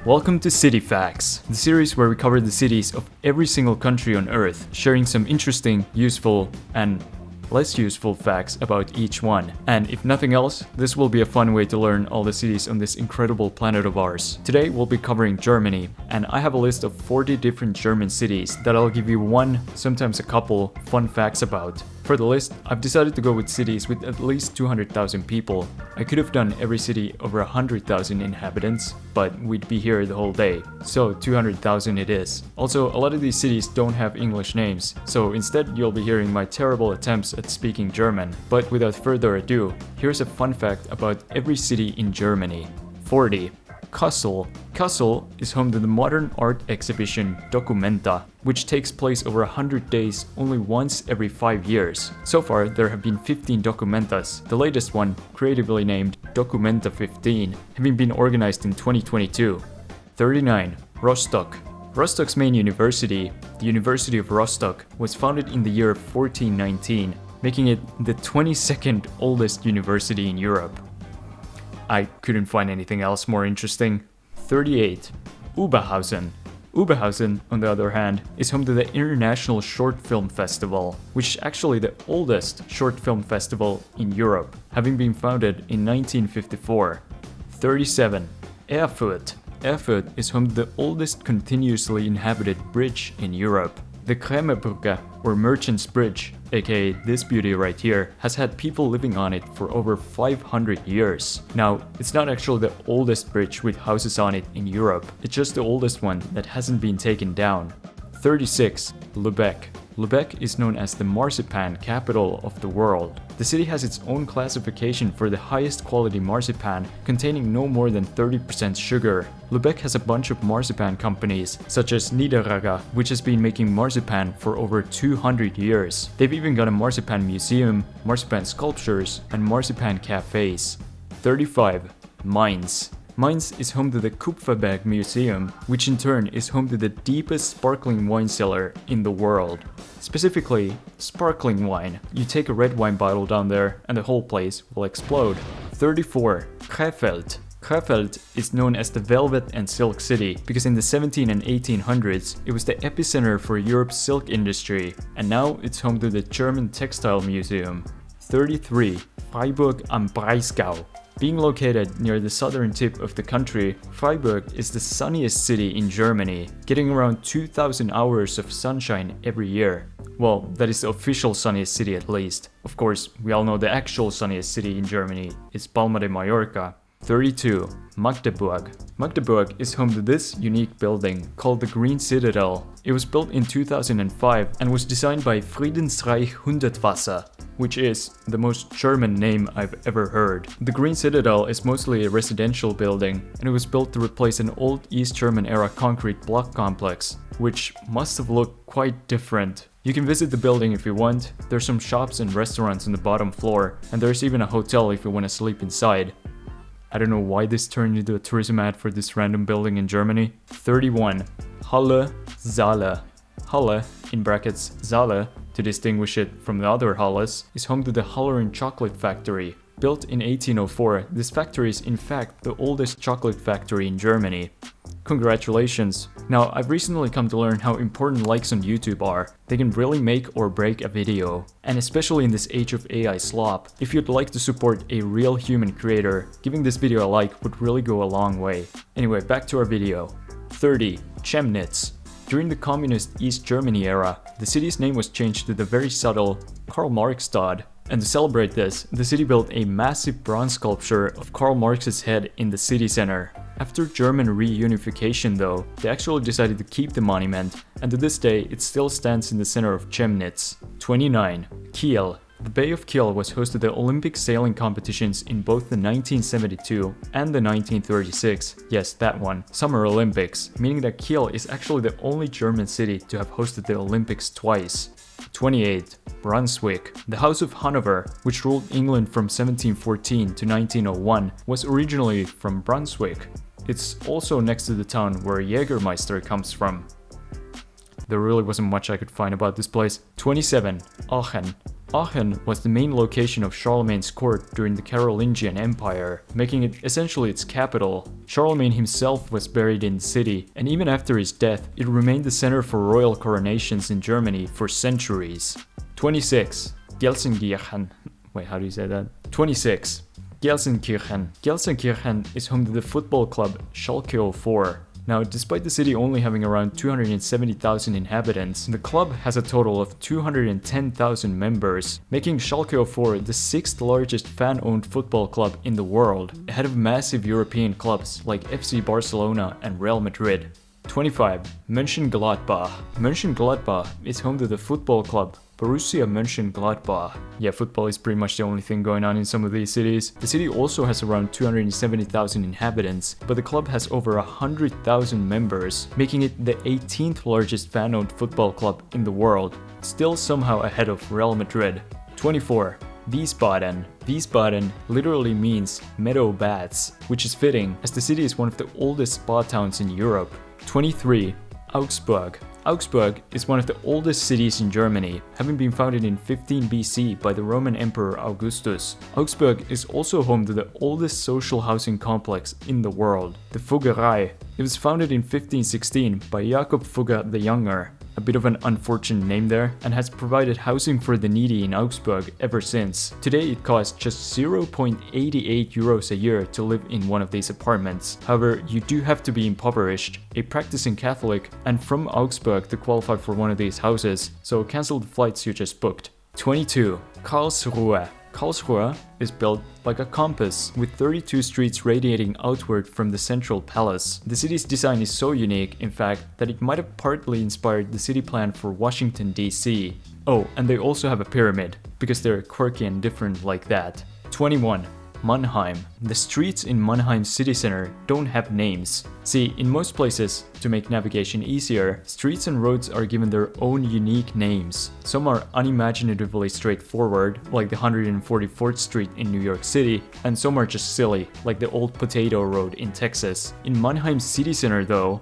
Welcome to City Facts, the series where we cover the cities of every single country on Earth, sharing some interesting, useful, and less useful facts about each one. And if nothing else, this will be a fun way to learn all the cities on this incredible planet of ours. Today we'll be covering Germany, and I have a list of 40 different German cities that I'll give you one, sometimes a couple, fun facts about. For the list, I've decided to go with cities with at least 200,000 people. I could have done every city over 100,000 inhabitants, but we'd be here the whole day. So 200,000 it is. Also, a lot of these cities don't have English names, so instead you'll be hearing my terrible attempts at speaking German. But without further ado, here's a fun fact about every city in Germany. 40. Kassel. Kassel is home to the modern art exhibition Documenta, which takes place over 100 days only once every 5 years. So far, there have been 15 Documentas, the latest one, creatively named Documenta 15, having been organized in 2022. 39. Rostock. Rostock's main university, the University of Rostock, was founded in the year 1419, making it the 22nd oldest university in Europe. I couldn't find anything else more interesting. 38. Oberhausen. Oberhausen, on the other hand, is home to the International Short Film Festival, which is actually the oldest short film festival in Europe, having been founded in 1954. 37. Erfurt. Erfurt is home to the oldest continuously inhabited bridge in Europe. The Krämerbrücke, or Merchant's Bridge, aka this beauty right here, has had people living on it for over 500 years. Now, it's not actually the oldest bridge with houses on it in Europe, it's just the oldest one that hasn't been taken down. 36. Lübeck. Lübeck is known as the marzipan capital of the world. The city has its own classification for the highest quality marzipan, containing no more than 30% sugar. Lübeck has a bunch of marzipan companies, such as Niederragger, which has been making marzipan for over 200 years. They've even got a marzipan museum, marzipan sculptures, and marzipan cafes. 35. Mainz. Mainz is home to the Kupferberg Museum, which in turn is home to the deepest sparkling wine cellar in the world. Specifically, sparkling wine. You take a red wine bottle down there and the whole place will explode. 34. Krefeld. Krefeld is known as the Velvet and Silk City because in the 17 and 1800s it was the epicenter for Europe's silk industry, and now it's home to the German Textile Museum. 33. Freiburg am Breisgau. Being located near the southern tip of the country, Freiburg is the sunniest city in Germany, getting around 2,000 hours of sunshine every year. Well, that is the official sunniest city at least. Of course, we all know the actual sunniest city in Germany is Palma de Mallorca. 32. Magdeburg. Magdeburg is home to this unique building called the Green Citadel. It was built in 2005 and was designed by Friedensreich Hundertwasser, which is the most German name I've ever heard. The Green Citadel is mostly a residential building, and it was built to replace an old East German era concrete block complex, which must have looked quite different. You can visit the building if you want. There's some shops and restaurants on the bottom floor, and there's even a hotel if you want to sleep inside. I don't know why this turned into a tourism ad for this random building in Germany. 31. Halle Saale. Halle, in brackets Saale, to distinguish it from the other Halles, is home to the Hallerin chocolate factory. Built in 1804, this factory is in fact the oldest chocolate factory in Germany. Congratulations! Now, I've recently come to learn how important likes on YouTube are. They can really make or break a video. And especially in this age of AI slop, if you'd like to support a real human creator, giving this video a like would really go a long way. Anyway, back to our video. 30. Chemnitz. During the communist East Germany era, the city's name was changed to the very subtle Karl-Marx-Stadt. And to celebrate this, the city built a massive bronze sculpture of Karl Marx's head in the city center. After German reunification though, they actually decided to keep the monument, and to this day it still stands in the center of Chemnitz. 29. Kiel. The Bay of Kiel was host to the Olympic sailing competitions in both the 1972 and the 1936, yes that one, Summer Olympics, meaning that Kiel is actually the only German city to have hosted the Olympics twice. 28. Brunswick. The House of Hanover, which ruled England from 1714 to 1901, was originally from Brunswick. It's also next to the town where Jägermeister comes from. There really wasn't much I could find about this place. 27. Aachen. Aachen was the main location of Charlemagne's court during the Carolingian Empire, making it essentially its capital. Charlemagne himself was buried in the city, and even after his death, it remained the center for royal coronations in Germany for centuries. 26. Gelsenkirchen. Wait, how do you say that? 26. Gelsenkirchen. Gelsenkirchen is home to the football club Schalke 04. Now, despite the city only having around 270,000 inhabitants, the club has a total of 210,000 members, making Schalke 04 the 6th largest fan-owned football club in the world, ahead of massive European clubs like FC Barcelona and Real Madrid. 25. Mönchengladbach. Mönchengladbach is home to the football club Borussia Mönchengladbach. Yeah, football is pretty much the only thing going on in some of these cities. The city also has around 270,000 inhabitants, but the club has over 100,000 members, making it the 18th largest fan-owned football club in the world, still somehow ahead of Real Madrid. 24. Wiesbaden. Wiesbaden literally means meadow baths, which is fitting as the city is one of the oldest spa towns in Europe. 23. Augsburg. Augsburg is one of the oldest cities in Germany, having been founded in 15 BC by the Roman Emperor Augustus. Augsburg is also home to the oldest social housing complex in the world, the Fuggerei. It was founded in 1516 by Jakob Fugger the Younger, a bit of an unfortunate name there, and has provided housing for the needy in Augsburg ever since. Today it costs just 0.88 euros a year to live in one of these apartments. However, you do have to be impoverished, a practicing Catholic, and from Augsburg to qualify for one of these houses, so cancel the flights you just booked. 22. Karlsruhe. Karlsruhe is built like a compass, with 32 streets radiating outward from the central palace. The city's design is so unique, in fact, that it might have partly inspired the city plan for Washington, D.C. Oh, and they also have a pyramid, because they're quirky and different like that. 21. Mannheim. The streets in Mannheim city center don't have names. See, in most places, to make navigation easier, streets and roads are given their own unique names. Some are unimaginatively straightforward, like the 144th Street in New York City, and some are just silly, like the Old Potato Road in Texas. In Mannheim city center though,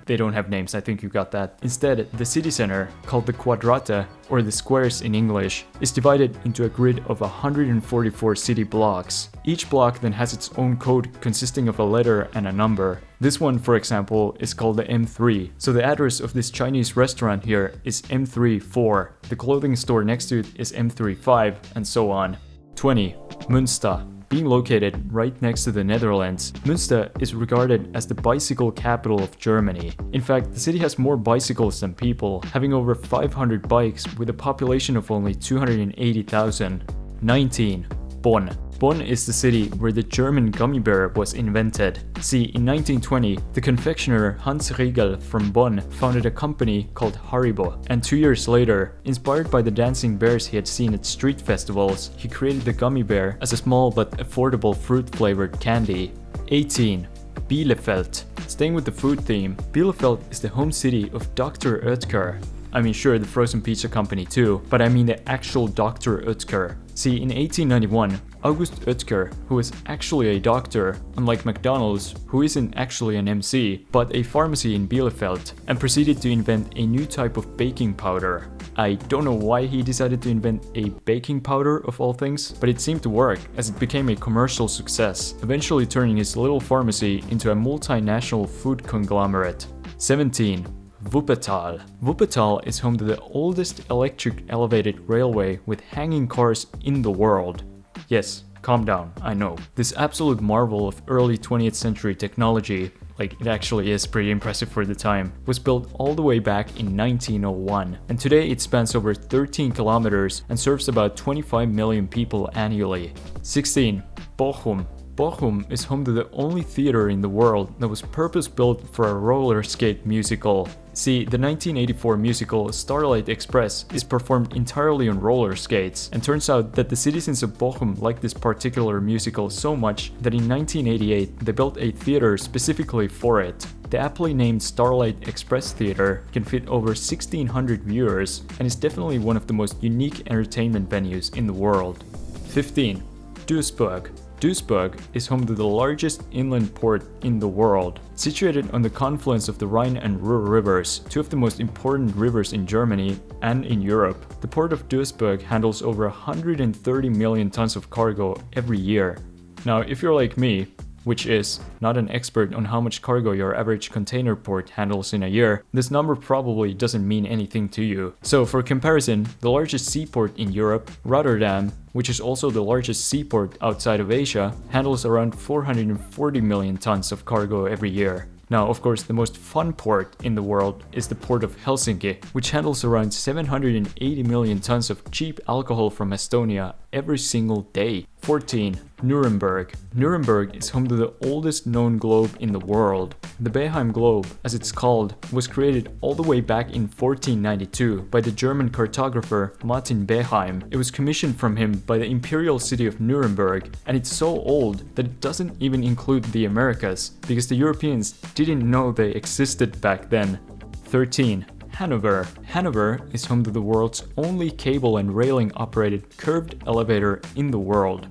they don't have names, I think you got that. Instead, the city center, called the Quadrate, or the squares in English, is divided into a grid of 144 city blocks. Each block then has its own code consisting of a letter and a number. This one, for example, is called the M3, so the address of this Chinese restaurant here is M34, the clothing store next to it is M35, and so on. 20. Münster. Being located right next to the Netherlands, Münster is regarded as the bicycle capital of Germany. In fact, the city has more bicycles than people, having over 500 bikes with a population of only 280,000. 19. Bonn. Bonn is the city where the German gummy bear was invented. See, in 1920, the confectioner Hans Riegel from Bonn founded a company called Haribo, and 2 years later, inspired by the dancing bears he had seen at street festivals, he created the gummy bear as a small but affordable fruit-flavored candy. 18. Bielefeld. Staying with the food theme, Bielefeld is the home city of Dr. Oetker. I mean, sure, the frozen pizza company too, but I mean the actual Dr. Oetker. See, in 1891, August Oetker, who was actually a doctor, unlike McDonald's, who isn't actually an MC, but a pharmacy in Bielefeld, and proceeded to invent a new type of baking powder. I don't know why he decided to invent a baking powder of all things, but it seemed to work, as it became a commercial success, eventually turning his little pharmacy into a multinational food conglomerate. 17. Wuppertal. Wuppertal is home to the oldest electric elevated railway with hanging cars in the world. Yes, calm down, I know. This absolute marvel of early 20th century technology, like it actually is pretty impressive for the time, was built all the way back in 1901, and today it spans over 13 kilometers and serves about 25 million people annually. 16. Bochum. Bochum is home to the only theater in the world that was purpose-built for a roller skate musical. See, the 1984 musical Starlight Express is performed entirely on roller skates, and turns out that the citizens of Bochum liked this particular musical so much that in 1988 they built a theater specifically for it. The aptly named Starlight Express Theater can fit over 1,600 viewers and is definitely one of the most unique entertainment venues in the world. 15. Duisburg. Duisburg is home to the largest inland port in the world. Situated on the confluence of the Rhine and Ruhr rivers, two of the most important rivers in Germany and in Europe, the port of Duisburg handles over 130 million tons of cargo every year. Now, if you're like me, which is not an expert on how much cargo your average container port handles in a year, this number probably doesn't mean anything to you. So for comparison, the largest seaport in Europe, Rotterdam, which is also the largest seaport outside of Asia, handles around 440 million tons of cargo every year. Now, of course, the most fun port in the world is the port of Helsinki, which handles around 780 million tons of cheap alcohol from Estonia every single day. 14. Nuremberg. Nuremberg is home to the oldest known globe in the world. The Beheim globe, as it's called, was created all the way back in 1492 by the German cartographer Martin Beheim. It was commissioned from him by the imperial city of Nuremberg, and it's so old that it doesn't even include the Americas, because the Europeans didn't know they existed back then. 13. Hanover. Hanover is home to the world's only cable and railing operated curved elevator in the world.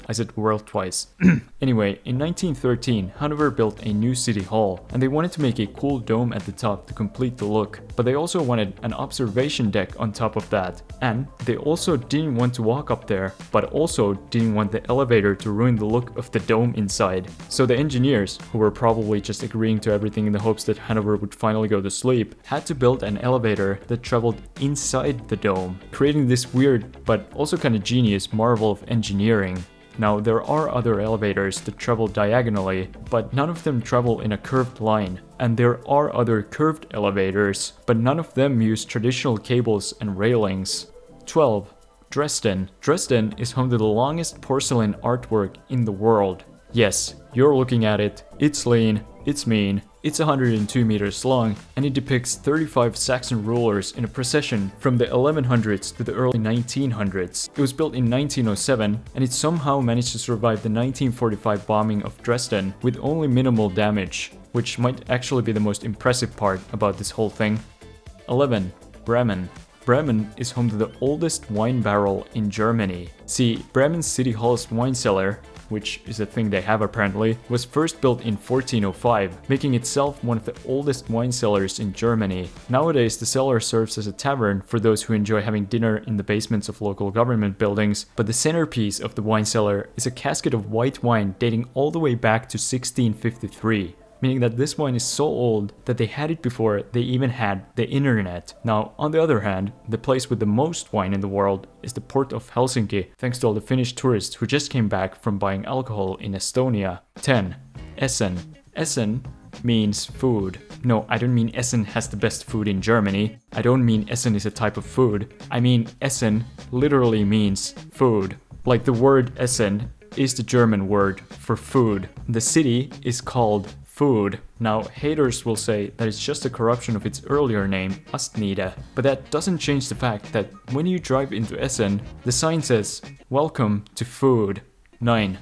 I said world twice. Anyway, in 1913, Hanover built a new city hall, and they wanted to make a cool dome at the top to complete the look, but they also wanted an observation deck on top of that. And they also didn't want to walk up there, but also didn't want the elevator to ruin the look of the dome inside. So the engineers, who were probably just agreeing to everything in the hopes that Hanover would finally go to sleep, had to build an elevator that traveled inside the dome, creating this weird but also kind of genius marvel of engineering. Now, there are other elevators that travel diagonally, but none of them travel in a curved line. And there are other curved elevators, but none of them use traditional cables and railings. 12. Dresden. Dresden is home to the longest porcelain artwork in the world. Yes, you're looking at it. It's lean, it's mean, it's 102 meters long, and it depicts 35 Saxon rulers in a procession from the 1100s to the early 1900s. It was built in 1907, and it somehow managed to survive the 1945 bombing of Dresden with only minimal damage, which might actually be the most impressive part about this whole thing. 11. Bremen. Bremen is home to the oldest wine barrel in Germany. See, Bremen's City Hall's wine cellar, which is a thing they have apparently, was first built in 1405, making itself one of the oldest wine cellars in Germany. Nowadays, the cellar serves as a tavern for those who enjoy having dinner in the basements of local government buildings, but the centerpiece of the wine cellar is a casket of white wine dating all the way back to 1653. Meaning that this wine is so old that they had it before they even had the internet. Now, on the other hand, the place with the most wine in the world is the port of Helsinki, thanks to all the Finnish tourists who just came back from buying alcohol in Estonia. 10. Essen. Essen means food. No, I don't mean Essen has the best food in Germany. I don't mean Essen is a type of food. I mean Essen literally means food. Like the word Essen is the German word for food. The city is called Food. Now, haters will say that it's just a corruption of its earlier name, Astnide, but that doesn't change the fact that when you drive into Essen, the sign says, "Welcome to Food." 9.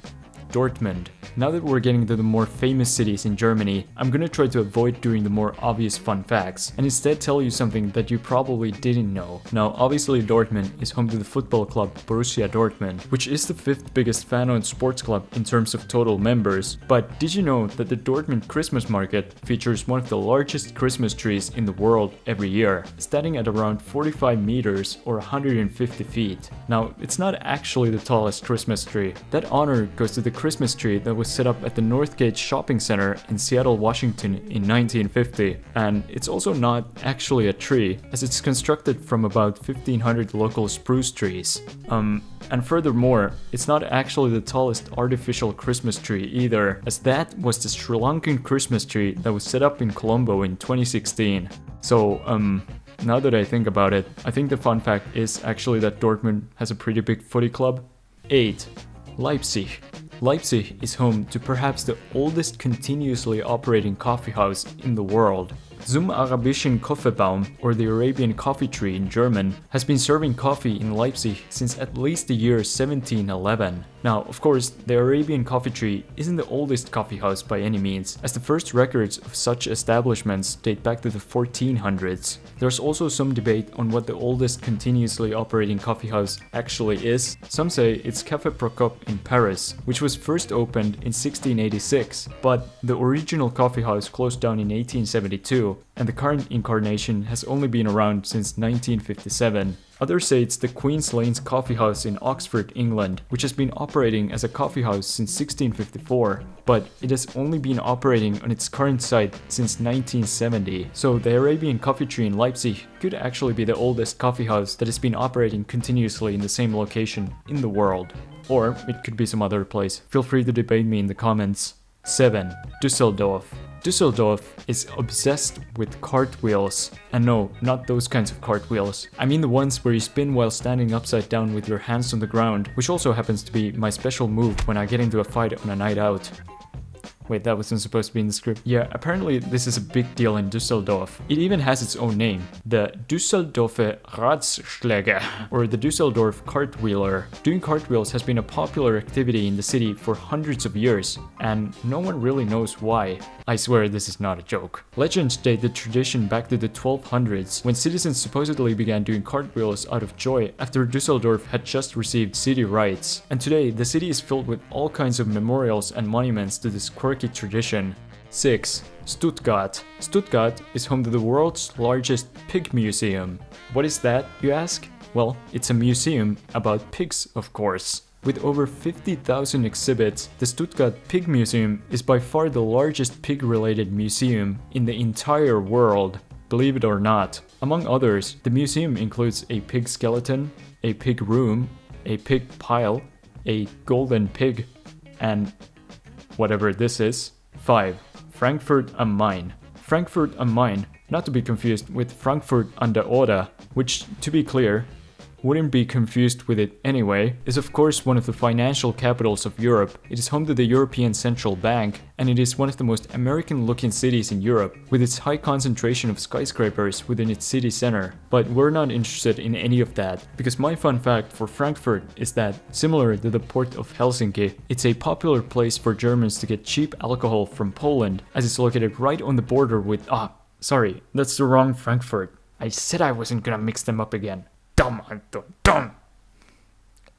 Dortmund. Now that we're getting to the more famous cities in Germany, I'm gonna try to avoid doing the more obvious fun facts, and instead tell you something that you probably didn't know. Now, obviously Dortmund is home to the football club Borussia Dortmund, which is the 5th biggest fan-owned sports club in terms of total members. But did you know that the Dortmund Christmas market features one of the largest Christmas trees in the world every year, standing at around 45 meters or 150 feet. Now, it's not actually the tallest Christmas tree. That honor goes to the Christmas tree that was set up at the Northgate Shopping Center in Seattle, Washington in 1950. And it's also not actually a tree, as it's constructed from about 1,500 local spruce trees. And furthermore, it's not actually the tallest artificial Christmas tree either, as that was the Sri Lankan Christmas tree that was set up in Colombo in 2016. So, now that I think about it, I think the fun fact is actually that Dortmund has a pretty big footy club. 8. Leipzig. Leipzig is home to perhaps the oldest continuously operating coffee house in the world. Zum Arabischen Kaffeebaum, or the Arabian coffee tree in German, has been serving coffee in Leipzig since at least the year 1711. Now, of course, the Arabian coffee tree isn't the oldest coffee house by any means, as the first records of such establishments date back to the 1400s. There's also some debate on what the oldest continuously operating coffee house actually is. Some say it's Café Procop in Paris, which was first opened in 1686, but the original coffee house closed down in 1872, and the current incarnation has only been around since 1957. Others say it's the Queen's Lanes Coffee House in Oxford, England, which has been operating as a coffee house since 1654, but it has only been operating on its current site since 1970. So the Arabian Coffee Tree in Leipzig could actually be the oldest coffee house that has been operating continuously in the same location in the world. Or it could be some other place. Feel free to debate me in the comments. 7. Düsseldorf. Düsseldorf is obsessed with cartwheels. And no, not those kinds of cartwheels. I mean the ones where you spin while standing upside down with your hands on the ground, which also happens to be my special move when I get into a fight on a night out. Wait, that wasn't supposed to be in the script. Yeah, apparently this is a big deal in Düsseldorf. It even has its own name, the Düsseldorfer Radschläger, or the Düsseldorf Cartwheeler. Doing cartwheels has been a popular activity in the city for hundreds of years, and no one really knows why. I swear this is not a joke. Legends date the tradition back to the 1200s, when citizens supposedly began doing cartwheels out of joy after Düsseldorf had just received city rights. And today, the city is filled with all kinds of memorials and monuments to this quirky tradition. 6. Stuttgart. Stuttgart is home to the world's largest pig museum. What is that, you ask? Well, it's a museum about pigs, of course. With over 50,000 exhibits, the Stuttgart Pig Museum is by far the largest pig-related museum in the entire world, believe it or not. Among others, the museum includes a pig skeleton, a pig room, a pig pile, a golden pig, and whatever this is. 5. Frankfurt am Main. Frankfurt am Main, not to be confused with Frankfurt an der Oder, which, to be clear, wouldn't be confused with it anyway, is of course one of the financial capitals of Europe. It is home to the European Central Bank, and it is one of the most American-looking cities in Europe, with its high concentration of skyscrapers within its city center. But we're not interested in any of that, because my fun fact for Frankfurt is that, similar to the port of Helsinki, it's a popular place for Germans to get cheap alcohol from Poland, as it's located right on the border with— sorry, that's the wrong Frankfurt. I said I wasn't gonna mix them up again. Dumb, Anton, dumb!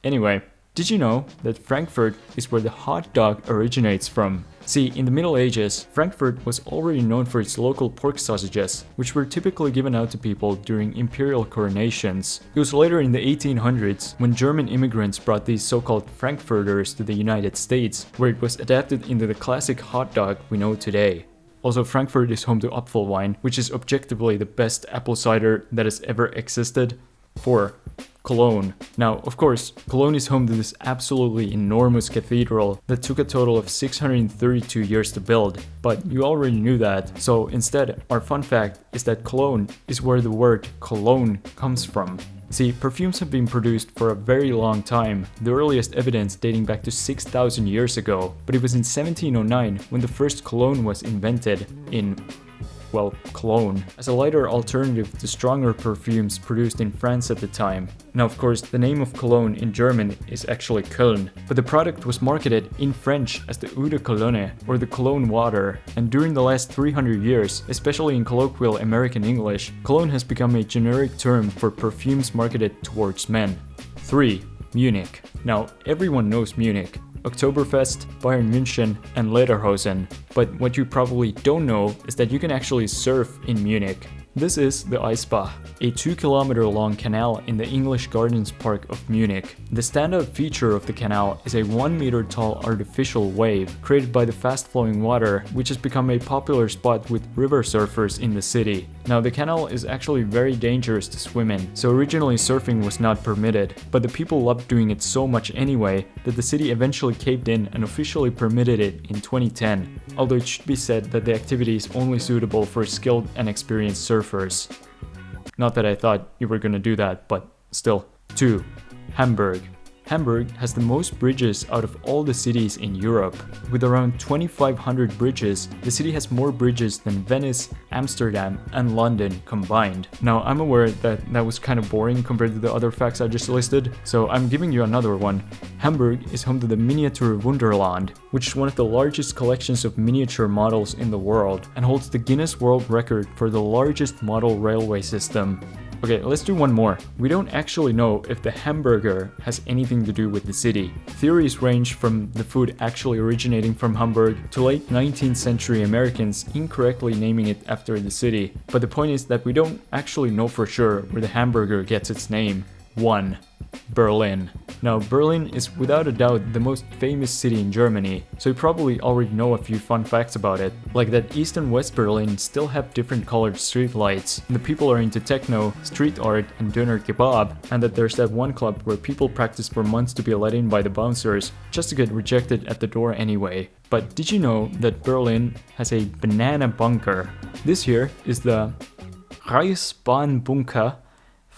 Anyway, did you know that Frankfurt is where the hot dog originates from? See, in the Middle Ages, Frankfurt was already known for its local pork sausages, which were typically given out to people during imperial coronations. It was later in the 1800s when German immigrants brought these so-called Frankfurters to the United States, where it was adapted into the classic hot dog we know today. Also, Frankfurt is home to Apfelwein, which is objectively the best apple cider that has ever existed. 4. Cologne. Now, of course, Cologne is home to this absolutely enormous cathedral that took a total of 632 years to build, but you already knew that. So instead, our fun fact is that Cologne is where the word cologne comes from. See, perfumes have been produced for a very long time, the earliest evidence dating back to 6,000 years ago, but it was in 1709 when the first cologne was invented in, well, Cologne, as a lighter alternative to stronger perfumes produced in France at the time. Now, of course, the name of cologne in German is actually Köln, but the product was marketed in French as the Eau de Cologne, or the cologne water, and during the last 300 years, especially in colloquial American English, cologne has become a generic term for perfumes marketed towards men. 3. Munich. Now, everyone knows Munich. Oktoberfest, Bayern München, and Lederhosen. But what you probably don't know is that you can actually surf in Munich. This is the Eisbach, a 2-kilometer long canal in the English Gardens Park of Munich. The standout feature of the canal is a 1-meter tall artificial wave created by the fast-flowing water, which has become a popular spot with river surfers in the city. Now, the canal is actually very dangerous to swim in, so originally surfing was not permitted, but the people loved doing it so much anyway that the city eventually caved in and officially permitted it in 2010, although it should be said that the activity is only suitable for skilled and experienced surfers. Not that I thought you were gonna do that, but still. 2. Hamburg. Hamburg has the most bridges out of all the cities in Europe. With around 2,500 bridges, the city has more bridges than Venice, Amsterdam, and London combined. Now, I'm aware that that was kind of boring compared to the other facts I just listed, so I'm giving you another one. Hamburg is home to the Miniature Wunderland, which is one of the largest collections of miniature models in the world and holds the Guinness World Record for the largest model railway system. Okay, let's do one more. We don't actually know if the hamburger has anything to do with the city. Theories range from the food actually originating from Hamburg to late 19th century Americans incorrectly naming it after the city. But the point is that we don't actually know for sure where the hamburger gets its name. 1. Berlin. Now, Berlin is without a doubt the most famous city in Germany, so you probably already know a few fun facts about it, like that East and West Berlin still have different colored street lights, and the people are into techno, street art, and doner kebab, and that there's that one club where people practice for months to be let in by the bouncers, just to get rejected at the door anyway. But did you know that Berlin has a banana bunker? This here is the Reichsbahnbunker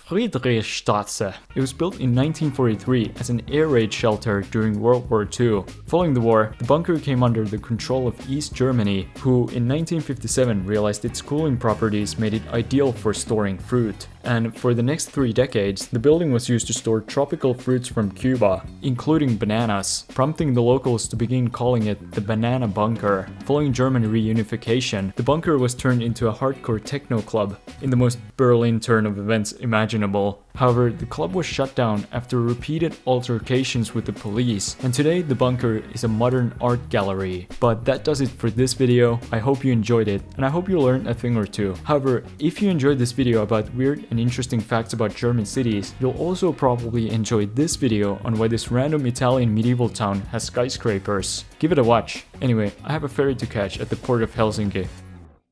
Friedrichstraße. It was built in 1943 as an air raid shelter during World War II. Following the war, the bunker came under the control of East Germany, who in 1957 realized its cooling properties made it ideal for storing fruit. And for the next 3 decades, the building was used to store tropical fruits from Cuba, including bananas, prompting the locals to begin calling it the Banana Bunker. Following German reunification, the bunker was turned into a hardcore techno club, in the most Berlin turn of events imaginable. However, the club was shut down after repeated altercations with the police, and today the bunker is a modern art gallery. But that does it for this video. I hope you enjoyed it, and I hope you learned a thing or two. However, if you enjoyed this video about weird and interesting facts about German cities, you'll also probably enjoy this video on why this random Italian medieval town has skyscrapers. Give it a watch. Anyway, I have a ferry to catch at the port of Helsinki.